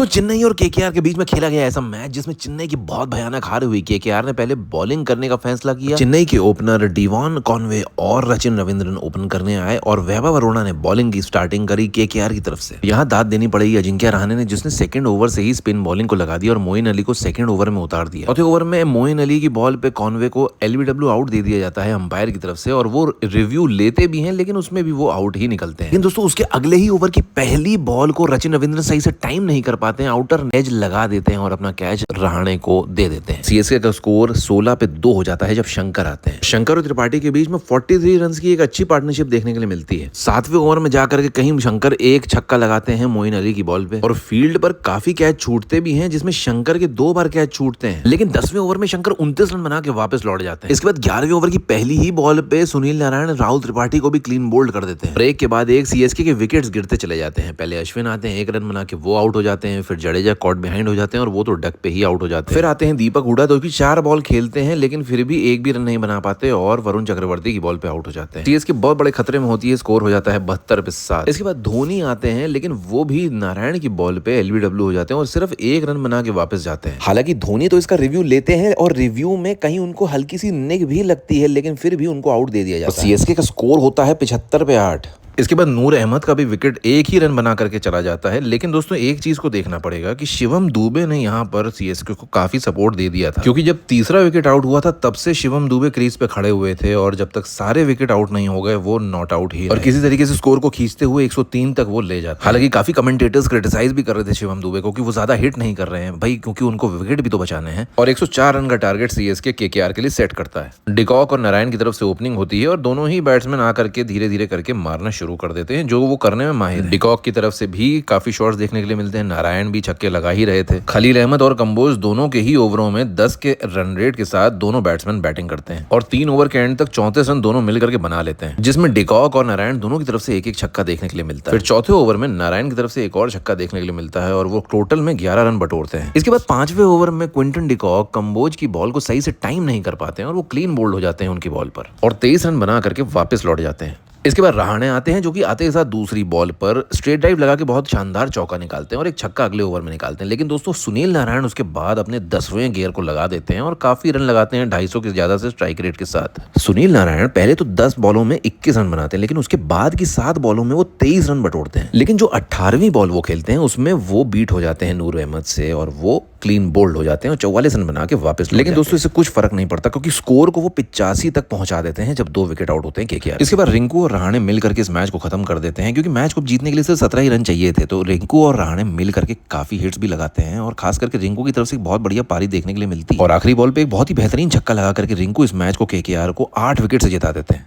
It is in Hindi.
दोस्तों चेन्नई और केकेआर के बीच में खेला गया ऐसा मैच जिसमें चेन्नई की बहुत भयानक हार हुई। केकेआर ने पहले बॉलिंग करने का फैसला किया। चेन्नई के ओपनर डिवॉन कॉनवे और रचिन रविंद्रन ओपन करने आए और वैभव अरोड़ा ने बॉलिंग की स्टार्टिंग करी केकेआर की तरफ से। यहाँ दाद देनी पड़ेगी अजिंक्य रहाणे ने, जिसने सेकंड ओवर से ही स्पिन बॉलिंग को लगा दिया और मोइन अली को सेकंड ओवर में उतार दिया। चौथे ओवर में मोइन अली की बॉल पे कॉनवे को एलबीडब्ल्यू आउट दे दिया जाता है अंपायर की तरफ से, और वो रिव्यू लेते भी हैं लेकिन उसमें भी वो आउट ही निकलते हैं। लेकिन दोस्तों उसके अगले ही ओवर की पहली बॉल को रचिन रविंद्रन सही से टाइम नहीं कर पाते हैं, आउटर एज लगा देते हैं और अपना कैच रहाणे को दे देते हैं। सीएसके का स्कोर 16 पे 2 हो जाता है जब शंकर आते हैं। शंकर और त्रिपाठी के बीच में 43 रन की एक अच्छी पार्टनरशिप देखने के लिए मिलती है। 7वें ओवर में जाकर के कहीं शंकर एक छक्का लगाते हैं मोइन अली की बॉल पे, और फील्ड पर काफी कैच छूटते भी हैं जिसमें शंकर के 2 बार कैच छूटते हैं। लेकिन 10वें ओवर में शंकर 29 रन बना के वापस लौट जाते हैं। इसके बाद 11वें ओवर की पहली ही बॉल पे सुनील नारायण राहुल त्रिपाठी को भी क्लीन बोल्ड कर देते हैं। ब्रेक के बाद एक सीएसके के विकेट्स गिरते चले जाते हैं। पहले अश्विन आते हैं, 1 रन बना के वो आउट हो जाते हैं, फिर जडेजा कॉट बिहाइंड हो जाते हैं और वो तो डक पे ही आउट हो जाते हैं। फिर आते हैं दीपक हुडा, जो कि 4 बॉल खेलते हैं लेकिन फिर भी एक भी रन नहीं बना पाते और वरुण चक्रवर्ती की बॉल पे आउट हो जाते हैं। सीएसके बहुत बड़े खतरे में होती है, स्कोर हो जाता है 72 पे 7। इसके बाद धोनी आते हैं लेकिन वो भी नारायण की बॉल पे एलबीडब्ल्यू हो जाते हैं और सिर्फ 1 रन बना के वापस जाते हैं। हालांकि धोनी तो इसका रिव्यू लेते हैं और रिव्यू में कहीं उनको हल्की सी निग भी लगती है लेकिन फिर भी उनको आउट दे दिया जाता है। सीएसके का स्कोर होता है 75 पे 8। इसके बाद नूर अहमद का भी विकेट 1 ही रन बना करके चला जाता है। लेकिन दोस्तों एक चीज को देखना पड़ेगा कि शिवम दुबे ने यहाँ पर सीएसके को काफी सपोर्ट दे दिया था, क्योंकि जब तीसरा विकेट आउट हुआ था तब से शिवम दुबे क्रीज पे खड़े हुए थे और जब तक सारे विकेट आउट नहीं हो गए वो नॉट आउट ही, और किसी तरीके से स्कोर को खींचते हुए 103 तक वो ले जाते। हालांकि काफी कमेंटेटर्स क्रिटिसाइज भी कर रहे थे शिवम दुबे को कि वो ज्यादा हिट नहीं कर रहे हैं भाई, क्योंकि उनको विकेट भी तो बचाने हैं। और 104 रन का टारगेट सीएसके केकेआर के लिए सेट करता है। डिकॉक और नारायण की तरफ से ओपनिंग होती है और दोनों ही बैट्समैन आकर के धीरे धीरे करके मारना शुरू कर देते हैं, जो वो करने में माहिर है। डिकॉक की तरफ से भी काफी शॉट्स देखने के लिए मिलते हैं। नारायण भी छक्के लगा ही रहे थे। खलील अहमद और कंबोज दोनों के ही ओवरों में 10 के रन रेट के साथ दोनों बैट्समैन बैटिंग करते हैं और 3 ओवर के एंड तक 34 रन दोनों मिलकर के बना लेते हैं, जिसमें डिकॉक और नारायण दोनों की तरफ से एक एक छक्का देखने के लिए मिलता है। फिर चौथे ओवर में नारायण की तरफ से एक और छक्का देखने के लिए मिलता है और वो टोटल में 11 रन बटोरते हैं। इसके बाद 5वें ओवर में क्विंटन डिकॉक कंबोज की बॉल को सही से टाइम नहीं कर पाते हैं और वो क्लीन बोल्ड हो जाते हैं उनकी बॉल पर और 23 रन बना करके वापस लौट जाते हैं। इसके बाद रहाणे आते हैं, जो कि आते के साथ दूसरी बॉल पर स्ट्रेट ड्राइव लगा के बहुत शानदार चौका निकालते हैं और एक छक्का अगले ओवर में निकालते हैं। लेकिन दोस्तों सुनील नारायण उसके बाद अपने 10वें गियर को लगा देते हैं और काफी रन लगाते हैं 250 के ज्यादा से स्ट्राइक रेट के साथ। सुनील नारायण पहले तो 10 बॉलों में 21 रन बनाते हैं, लेकिन उसके बाद की 7 बॉलों में वो 23 रन बटोरते हैं। लेकिन जो 18वीं बॉल वो खेलते हैं उसमें वो बीट हो जाते हैं नूर अहमद से और वो क्लीन बोल्ड हो जाते हैं और 44 रन बना के वापस। लेकिन दोस्तों इससे कुछ फर्क नहीं पड़ता, क्योंकि स्कोर को वो 85 तक पहुंचा देते हैं जब 2 विकेट आउट होते हैं केकेआर। इसके बाद रिंकू और रहाणे मिल करके इस मैच को खत्म कर देते हैं, क्योंकि मैच को जीतने के लिए सिर्फ 17 ही रन चाहिए थे। तो रिंकू और रहाणे मिल करके काफी हिट्स भी लगाते हैं और खास करके रिंकू की तरफ से बहुत बढ़िया पारी देखने के लिए मिलती है और आखिरी बॉल पे एक बहुत ही बेहतरीन छक्का लगा करके रिंकू इस मैच को केकेआर को 8 विकेट से जिता देते हैं।